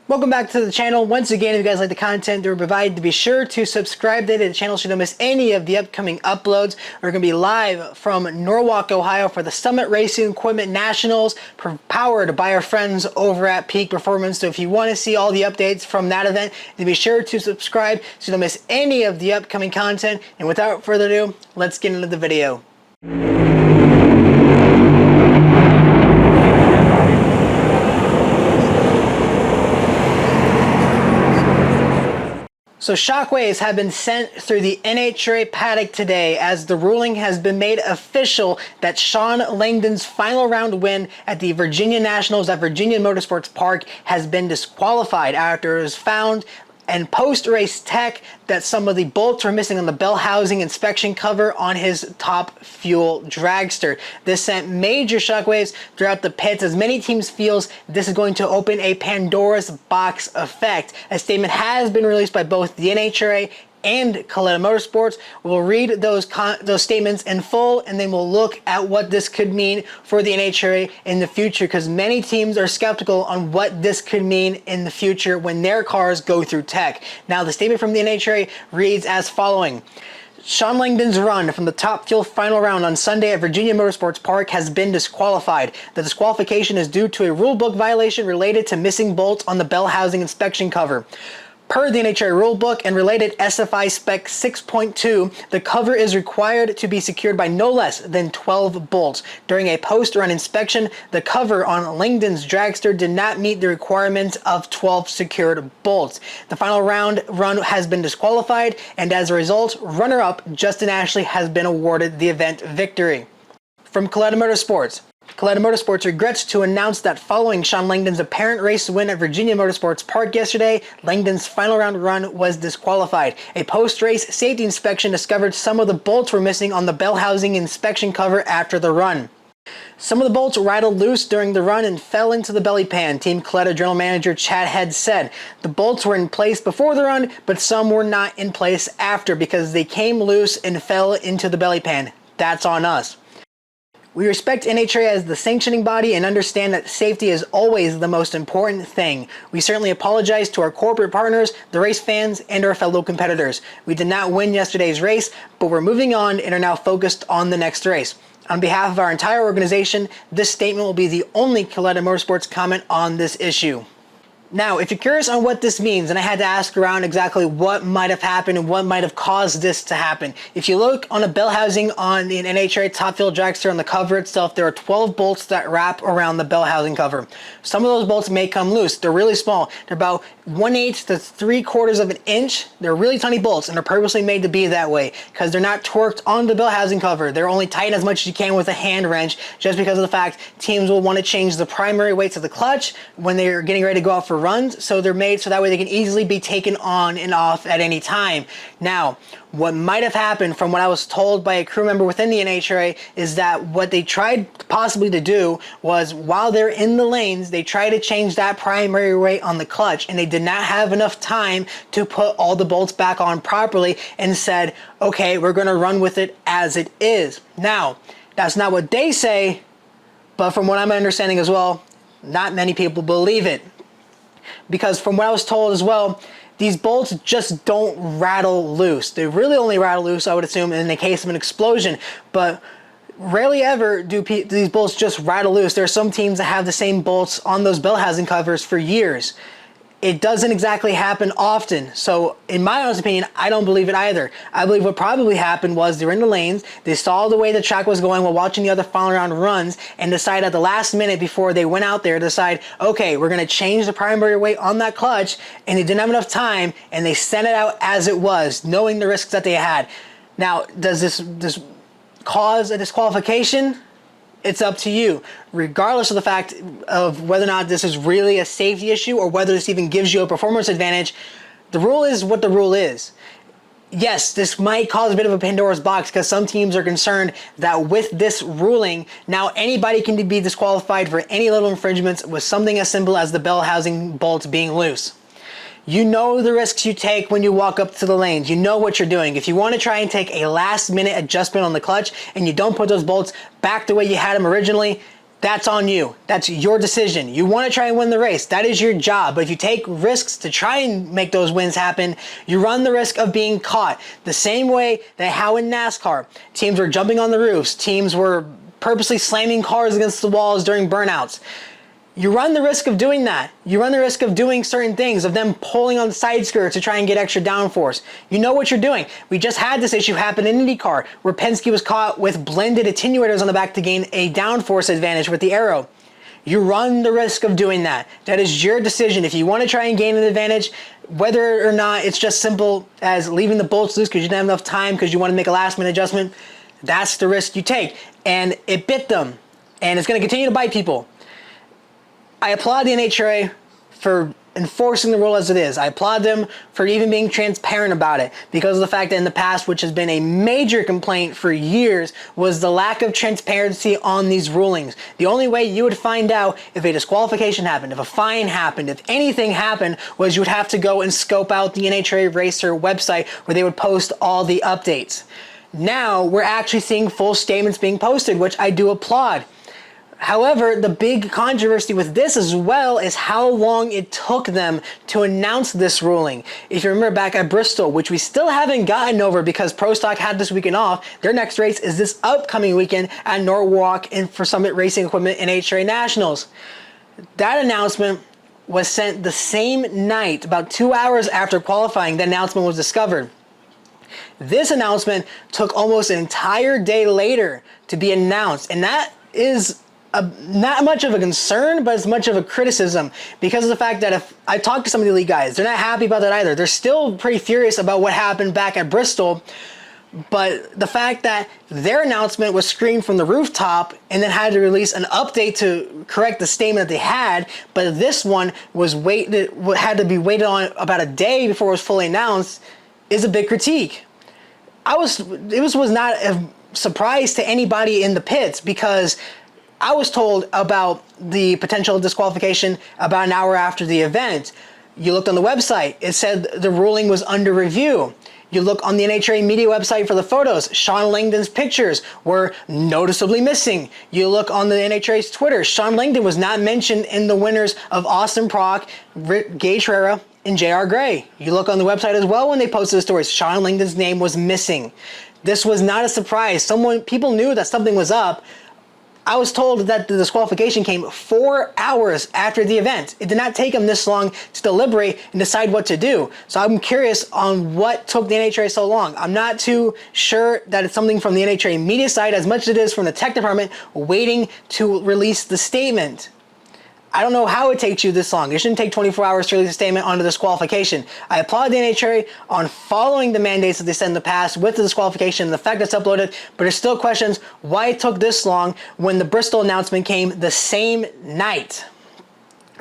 Welcome back to the channel. Once again, if you guys like the content that we're provided, to be sure to subscribe to the channel so you don't miss any of the upcoming uploads. We're going to be live from Norwalk, Ohio for the Summit Racing Equipment Nationals, powered by our friends over at Peak Performance. So if you want to see all the updates from that event, then be sure to subscribe so you don't miss any of the upcoming content. And without further ado, let's get into the video. So Shockwaves have been sent through the NHRA paddock today as the ruling has been made official that Shawn Langdon's final round win at the Virginia Nationals at Virginia Motorsports Park has been disqualified after it was found and post-race tech that some of the bolts were missing on the bell housing inspection cover on his top fuel dragster. This sent major shockwaves throughout the pits as many teams feels this is going to open a Pandora's box effect. A statement has been released by both the NHRA and Kalitta Motorsports. We'll read those statements in full, and then we'll look at what this could mean for the NHRA in the future, because many teams are skeptical on what this could mean in the future when their cars go through tech. Now, the statement from the NHRA reads as following. Shawn Langdon's run from the top fuel final round on Sunday at Virginia Motorsports Park has been disqualified. The disqualification is due to a rulebook violation related to missing bolts on the bell housing inspection cover. Per the NHRA rulebook and related SFI Spec 6.2, the cover is required to be secured by no less than 12 bolts. During a post-run inspection, the cover on Langdon's dragster did not meet the requirements of 12 secured bolts. The final round run has been disqualified, and as a result, runner-up Justin Ashley has been awarded the event victory. From Kalitta Motorsports. Kalitta Motorsports regrets to announce that following Shawn Langdon's apparent race win at Virginia Motorsports Park yesterday, Langdon's final round run was disqualified. A post-race safety inspection discovered some of the bolts were missing on the bell housing inspection cover after the run. Some of the bolts rattled loose during the run and fell into the belly pan, Team Kalitta General Manager Chad Head said. The bolts were in place before the run, but some were not in place after because they came loose and fell into the belly pan. That's on us. We respect NHRA as the sanctioning body and understand that safety is always the most important thing. We certainly apologize to our corporate partners, the race fans, and our fellow competitors. We did not win yesterday's race, but we're moving on and are now focused on the next race. On behalf of our entire organization, this statement will be the only Kalitta Motorsports comment on this issue. Now, if you're curious on what this means, and I had to ask around exactly what might have happened and what might have caused this to happen. If you look on a bell housing on the NHRA top fuel dragster on the cover itself, there are 12 bolts that wrap around the bell housing cover. Some of those bolts may come loose. They're really small. They're about 1/8 to 3/4 of an inch. They're really tiny bolts, and they're purposely made to be that way because they're not torqued on the bell housing cover. They're only tightened as much as you can with a hand wrench, just because of the fact teams will want to change the primary weights of the clutch when they're getting ready to go out for runs, so they're made so that way they can easily be taken on and off at any time. Now, what might have happened from what I was told by a crew member within the NHRA is that what they tried possibly to do was, while they're in the lanes, they tried to change that primary weight on the clutch, and they did not have enough time to put all the bolts back on properly and said, okay, we're going to run with it as it is. Now, that's not what they say, but from what I'm understanding as well, not many people believe it. Because from what I was told as well, these bolts just don't rattle loose. They really only rattle loose, I would assume, in the case of an explosion. But rarely ever do these bolts just rattle loose. There are some teams that have the same bolts on those bell housing covers for years. It doesn't exactly happen often. So in my honest opinion, I don't believe it either. I believe what probably happened was they're in the lanes, they saw the way the track was going while watching the other final round runs, and decided at the last minute before they went out there to decide, okay, we're gonna change the primary weight on that clutch, and they didn't have enough time, and they sent it out as it was, knowing the risks that they had. Now, does this cause a disqualification? It's up to you, regardless of the fact of whether or not this is really a safety issue or whether this even gives you a performance advantage. The rule is what the rule is. Yes, this might cause a bit of a Pandora's box because some teams are concerned that with this ruling, now anybody can be disqualified for any little infringements with something as simple as the bell housing bolts being loose. You know the risks you take when you walk up to the lanes. You know what you're doing. If you want to try and take a last minute adjustment on the clutch and you don't put those bolts back the way you had them originally, that's on you. That's your decision. You want to try and win the race. That is your job. But if you take risks to try and make those wins happen, you run the risk of being caught. The same way that how in NASCAR, teams were jumping on the roofs, teams were purposely slamming cars against the walls during burnouts. You run the risk of doing that. You run the risk of doing certain things, of them pulling on the side skirts to try and get extra downforce. You know what you're doing. We just had this issue happen in IndyCar where Penske was caught with blended attenuators on the back to gain a downforce advantage with the aero. You run the risk of doing that. That is your decision. If you want to try and gain an advantage, whether or not it's just simple as leaving the bolts loose because you didn't have enough time because you want to make a last minute adjustment, that's the risk you take. And it bit them. And it's going to continue to bite people. I applaud the NHRA for enforcing the rule as it is. I applaud them for even being transparent about it because of the fact that in the past, which has been a major complaint for years, was the lack of transparency on these rulings. The only way you would find out if a disqualification happened, if a fine happened, if anything happened, was you would have to go and scope out the NHRA Racer website where they would post all the updates. Now we're actually seeing full statements being posted, which I do applaud. However, the big controversy with this as well is how long it took them to announce this ruling. If you remember back at Bristol, which we still haven't gotten over because Pro Stock had this weekend off, their next race is this upcoming weekend at Norwalk and for Summit Racing Equipment NHRA Nationals. That announcement was sent the same night, about 2 hours after qualifying, the announcement was discovered. This announcement took almost an entire day later to be announced, and that is not much of a concern, but as much of a criticism because of the fact that if I talk to some of the elite guys, they're not happy about that either. They're still pretty furious about what happened back at Bristol, but the fact that their announcement was screamed from the rooftop and then had to release an update to correct the statement that they had, but this one was had to be waited on about a day before it was fully announced, is a big critique. It was not a surprise to anybody in the pits because I was told about the potential disqualification about an hour after the event. You looked on the website, it said the ruling was under review. You look on the NHRA media website for the photos, Shawn Langdon's pictures were noticeably missing. You look on the NHRA's Twitter, Shawn Langdon was not mentioned in the winners of Austin Prock, Gage Herrera, and J.R. Gray. You look on the website as well when they posted the stories, Shawn Langdon's name was missing. This was not a surprise. People knew that something was up. I was told that the disqualification came 4 hours after the event. It did not take them this long to deliberate and decide what to do. So I'm curious on what took the NHRA so long. I'm not too sure that it's something from the NHRA media side as much as it is from the tech department waiting to release the statement. I don't know how it takes you this long. It shouldn't take 24 hours to release a statement on the disqualification. I applaud the NHRA on following the mandates that they said in the past with the disqualification and the fact that's uploaded, but there's still questions why it took this long when the Bristol announcement came the same night.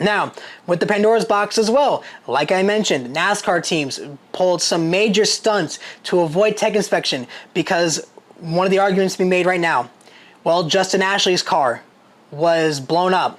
Now, with the Pandora's box as well, like I mentioned, NASCAR teams pulled some major stunts to avoid tech inspection because one of the arguments being made right now, well, Justin Ashley's car was blown up.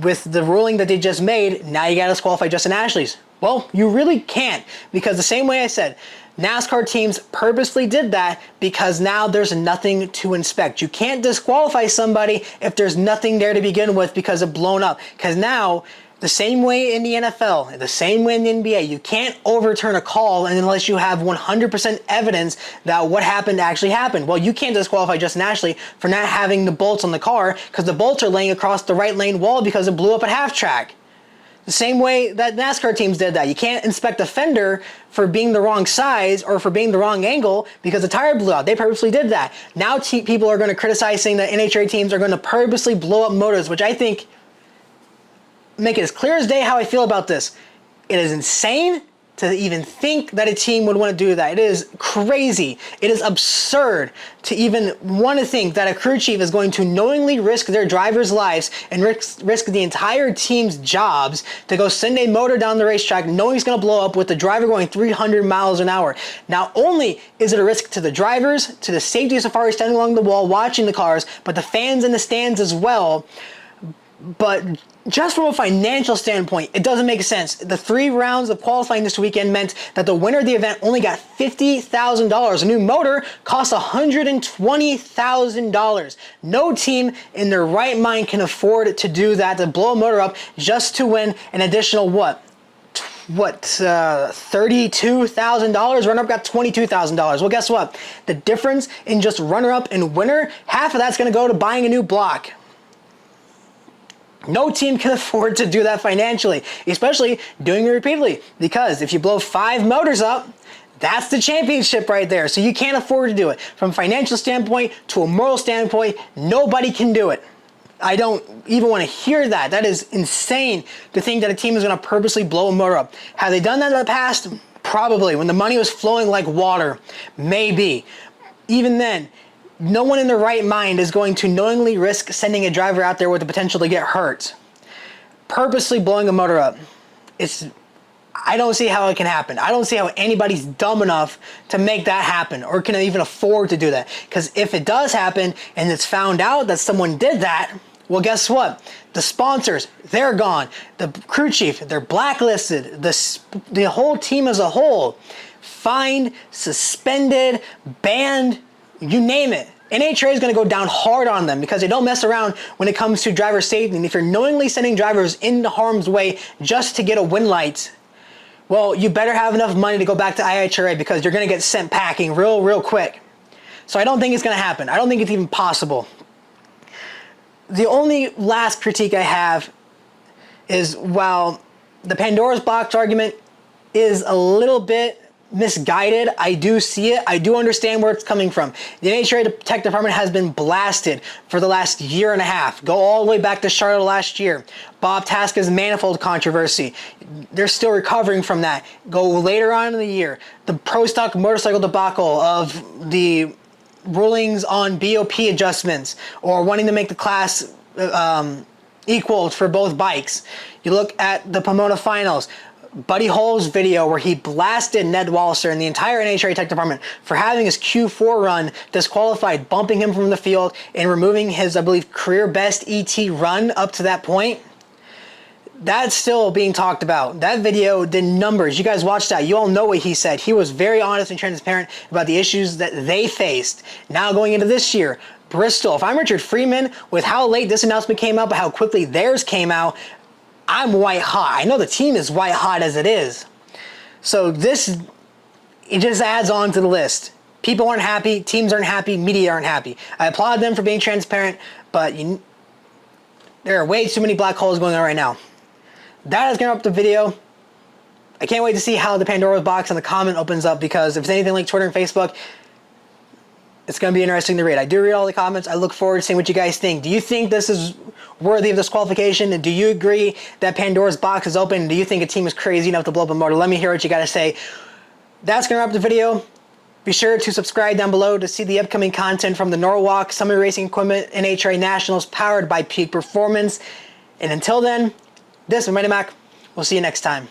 With the ruling that they just made, now you got to disqualify Justin Ashley's. Well, you really can't because the same way I said, NASCAR teams purposely did that because now there's nothing to inspect. You can't disqualify somebody if there's nothing there to begin with because it blown up. Because now, the same way in the NFL, the same way in the NBA, you can't overturn a call unless you have 100% evidence that what happened actually happened. Well, you can't disqualify Justin Ashley for not having the bolts on the car because the bolts are laying across the right lane wall because it blew up at half track. The same way that NASCAR teams did that. You can't inspect a fender for being the wrong size or for being the wrong angle because the tire blew out. They purposely did that. Now people are going to criticize saying that NHRA teams are going to purposely blow up motors, which I think make it as clear as day how I feel about this. It is insane to even think that a team would want to do that. It is crazy. It is absurd to even want to think that a crew chief is going to knowingly risk their drivers' lives and risk the entire team's jobs to go send a motor down the racetrack knowing it's going to blow up with the driver going 300 miles an hour. Not only is it a risk to the drivers, to the safety safari standing along the wall watching the cars, but the fans in the stands as well. But just from a financial standpoint, it doesn't make sense. The 3 rounds of qualifying this weekend meant that the winner of the event only got $50,000. A new motor costs $120,000. No team in their right mind can afford to do that, to blow a motor up just to win an additional $32,000. Runner-up got $22,000. Well, guess what? The difference in just runner-up and winner, half of that's going to go to buying a new block. No team can afford to do that financially, especially doing it repeatedly, because if you blow 5 motors up, that's the championship right there. So you can't afford to do it. From a financial standpoint to a moral standpoint, nobody can do it. I don't even want to hear that. That is insane to think that a team is going to purposely blow a motor up. Have they done that in the past? Probably. When the money was flowing like water, maybe. Even then, no one in their right mind is going to knowingly risk sending a driver out there with the potential to get hurt. Purposely blowing a motor up. I don't see how it can happen. I don't see how anybody's dumb enough to make that happen or can even afford to do that. Because if it does happen and it's found out that someone did that, well, guess what? The sponsors, they're gone. The crew chief, they're blacklisted. The whole team as a whole, fined, suspended, banned, you name it. NHRA is going to go down hard on them because they don't mess around when it comes to driver safety. And if you're knowingly sending drivers into harm's way just to get a win light, well, you better have enough money to go back to NHRA because you're going to get sent packing real quick. So I don't think it's going to happen. I don't think it's even possible. The only last critique I have is, while the Pandora's box argument is a little bit misguided, I do see it. I do understand where it's coming from. The NHRA Tech Department has been blasted for the last year and a half. Go all the way back to Charlotte last year. Bob Tasca's manifold controversy. They're still recovering from that. Go later on in the year. The Pro Stock motorcycle debacle of the rulings on BOP adjustments or wanting to make the class equal for both bikes. You look at the Pomona finals. Buddy Hull's video where he blasted Ned Walliser and the entire NHRA Tech Department for having his Q4 run disqualified, bumping him from the field and removing his, I believe, career best ET run up to that point. That's still being talked about. That video did numbers. You guys watched that. You all know what he said. He was very honest and transparent about the issues that they faced. Now going into this year, Bristol. If I'm Richard Freeman, with how late this announcement came out, but how quickly theirs came out, I'm white hot. I know the team is white hot as it is. So it just adds on to the list. People aren't happy, teams aren't happy, media aren't happy. I applaud them for being transparent, but there are way too many black holes going on right now. That is going to wrap up the video. I can't wait to see how the Pandora's box and the comment opens up, because if it's anything like Twitter and Facebook, it's going to be interesting to read. I do read all the comments. I look forward to seeing what you guys think. Do you think this is worthy of disqualification? And do you agree that Pandora's box is open? Do you think a team is crazy enough to blow up a motor? Let me hear what you got to say. That's going to wrap up the video. Be sure to subscribe down below to see the upcoming content from the Norwalk Summit Racing Equipment NHRA Nationals powered by Peak Performance. And until then, this is Mighty Mac. We'll see you next time.